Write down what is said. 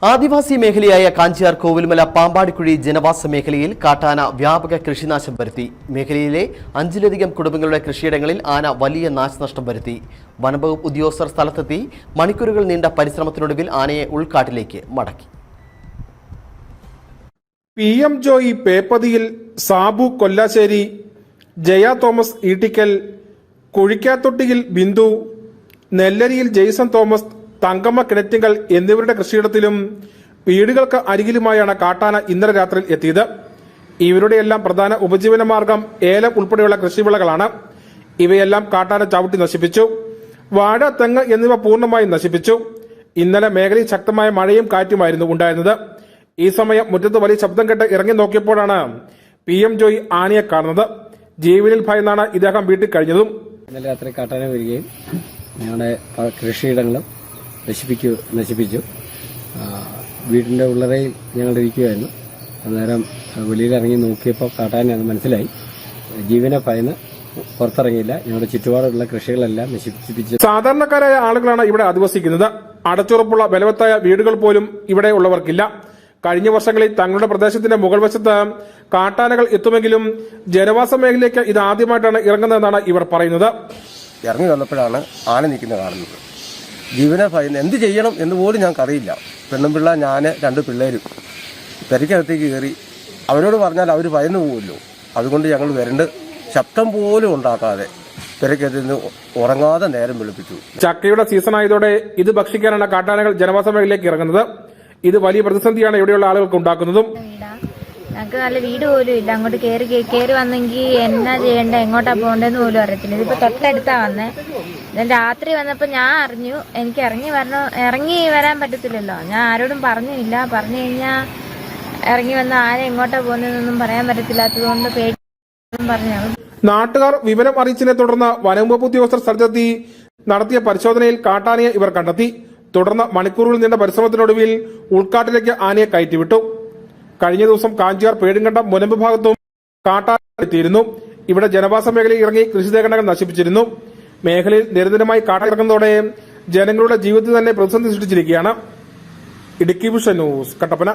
ആദിവാസി മേഖലയായ കാഞ്ചിയാർ കോവിൽമല പാമ്പാടിക്കുഴി ജനവാസ മേഖലയിൽ കാട്ടാന വ്യാപക കൃഷിനാശം വരുത്തി. മേഖലയിലെ 5ലധികം കുടുംബങ്ങളുടെ കൃഷിയിടങ്ങളിൽ ആന വലിയ നാശനഷ്ടം വരുത്തി. വനംവകുപ്പ് ഉദ്യോഗസ്ഥർ സ്ഥലത്തെത്തി മണിക്കൂറുകൾ നീണ്ട പരിശ്രമത്തിനൊടുവിൽ ആനയെ ഉൾക്കാട്ടിലേക്ക് മടക്കി. PM ജോയി പേപ്പതിയിൽ, സാബു കൊല്ലാശ്ശേരി, ജയ തോമസ് ഈട്ടിക്കൽ, കുഴിക്കാത്തൊട്ടിയിൽ ബിന്ദു, നെല്ലരിയിൽ ജെയ്സൺ തോമസ്, തങ്കമ്മ കിണറ്റിങ്കൽ എന്നിവരുടെ കൃഷിയിടത്തിലും വീടുകൾക്ക് അരികിലുമായാണ് കാട്ടാന ഇന്നലെ രാത്രിയിൽ എത്തിയത്. ഇവരുടെയെല്ലാം പ്രധാന ഉപജീവന മാർഗം ഏലം ഉൾപ്പെടെയുള്ള കൃഷിവിളകളാണ്. ഇവയെല്ലാം കാട്ടാന ചവിട്ടി നശിപ്പിച്ചു. വാഴ, തെങ്ങ് എന്നിവ പൂർണ്ണമായും നശിപ്പിച്ചു. ഇന്നലെ മേഖലയിൽ ശക്തമായ മഴയും കാറ്റുമായിരുന്നു ഉണ്ടായിരുന്നത്. ഈ സമയം മുറ്റത്ത് വലിയ ശബ്ദം കേട്ട് ഇറങ്ങി നോക്കിയപ്പോഴാണ് PM ജോയി ആനയെ കാണുന്നത്. ജീവനിൽ ഭയന്നാണ് ഇദ്ദേഹം വീട്ടിൽ കഴിഞ്ഞതും. ഇന്നലെ രാത്രി കാട്ടാന വരികയും ഞങ്ങളുടെ കൃഷിയിടങ്ങളും നശിപ്പിച്ചു. വീടിന്റെ ഉള്ളറയിൽ ഞങ്ങൾ ഇരിക്കുകയായിരുന്നു. അന്നേരം വെളിയിലിറങ്ങി നോക്കിയപ്പോൾ കാട്ടാനയാണെന്ന് മനസ്സിലായി. ജീവനെ ഭയന്ന് പുറത്തിറങ്ങിയില്ല. ഞങ്ങളുടെ ചുറ്റുപാടുള്ള കൃഷികളെല്ലാം നശിപ്പിച്ചു. സാധാരണക്കാരായ ആളുകളാണ് ഇവിടെ അധിവസിക്കുന്നത്. അടച്ചുറപ്പുള്ള ബലവത്തായ വീടുകൾ പോലും ഇവിടെ ഉള്ളവർക്കില്ല. കഴിഞ്ഞ വർഷങ്ങളിൽ തങ്ങളുടെ പ്രദേശത്തിന്റെ മുകൾ വശത്ത് കാട്ടാനകൾ എത്തുമെങ്കിലും ജനവാസ മേഖലയിലേക്ക് ഇത് ആദ്യമായിട്ടാണ് ഇറങ്ങുന്നതെന്നാണ് ഇവർ പറയുന്നത്. ഇറങ്ങി വന്നപ്പോഴാണ് ആന നിൽക്കുന്നത് കാണുന്നത്. ജീവനെ ഭയന്ന് എന്ത് ചെയ്യണം എന്ന് പോലും ഞങ്ങൾക്കറിയില്ല. പെണ്ണുപിള്ള, ഞാൻ, 2 പിള്ളേരും പെരയ്ക്കകത്തേക്ക് കയറി. അവരോട് പറഞ്ഞാൽ അവർ ഭയന്നു പോകുമല്ലോ. അതുകൊണ്ട് ഞങ്ങൾ വരണ്ട് ശബ്ദം പോലും ഉണ്ടാക്കാതെ പെരയ്ക്കകത്ത് നിന്ന് ഉറങ്ങാതെ നേരം വെളുപ്പിച്ചു. ചക്കയുടെ സീസൺ ആയതോടെ ഇത് ഭക്ഷിക്കാനാണ് കാട്ടാനകൾ ജനവാസ മേഖലയിലേക്ക് ഇറങ്ങുന്നത്. ഇത് വലിയ പ്രതിസന്ധിയാണ് ഇവിടെയുള്ള ആളുകൾക്ക് ഉണ്ടാക്കുന്നതും. ഞങ്ങൾക്ക് നല്ല വീട് പോലും ഇല്ല. അങ്ങോട്ട് കയറി വന്നെങ്കിൽ എന്നാ ചെയ്യണ്ട, എങ്ങോട്ടാ പോകണ്ടെന്ന് പോലും അറിയത്തില്ല. ഇതിപ്പോ തൊട്ടടുത്താ വന്നേ. രാത്രി വന്നപ്പോ ഞാൻ അറിഞ്ഞു. എനിക്ക് ഇറങ്ങി വരാൻ പറ്റത്തില്ലല്ലോ. ഞാൻ ആരോടും പറഞ്ഞില്ല. പറഞ്ഞു കഴിഞ്ഞാൽ ഇറങ്ങി വന്ന ആന എങ്ങോട്ടാ പോകുന്നതെന്നൊന്നും പറയാൻ പറ്റത്തില്ലാത്തതുകൊണ്ട് പേടി പറഞ്ഞു. നാട്ടുകാർ വിവരം അറിയിച്ചതിനെ തുടർന്ന് വനംവകുപ്പ് ഉദ്യോഗസ്ഥർ സ്ഥലത്തെത്തി നടത്തിയ പരിശോധനയിൽ കാട്ടാനയെ ഇവർ കണ്ടെത്തി. തുടർന്ന് മണിക്കൂറുകൾ നീണ്ട പരിശ്രമത്തിനൊടുവിൽ ഉൾക്കാട്ടിലേക്ക് ആനയെ കയറ്റിവിട്ടു. കഴിഞ്ഞ ദിവസം കാഞ്ചിയാർ പേടിങ്കണ്ടം മുനമ്പ് ഭാഗത്തും കാട്ടാന എത്തിയിരുന്നു. ഇവിടെ ജനവാസ മേഖലയിൽ ഇറങ്ങി കൃഷിദേഹങ്ങൾ നശിപ്പിച്ചിരുന്നു. മേഖലയിൽ നിരന്തരമായി കാട്ടാന ഇറങ്ങുന്നതോടെ ജനങ്ങളുടെ ജീവിതത്തിൽ തന്നെ പ്രതിസന്ധി സൃഷ്ടിച്ചിരിക്കുകയാണ്. Idukki vision news, Kattappana.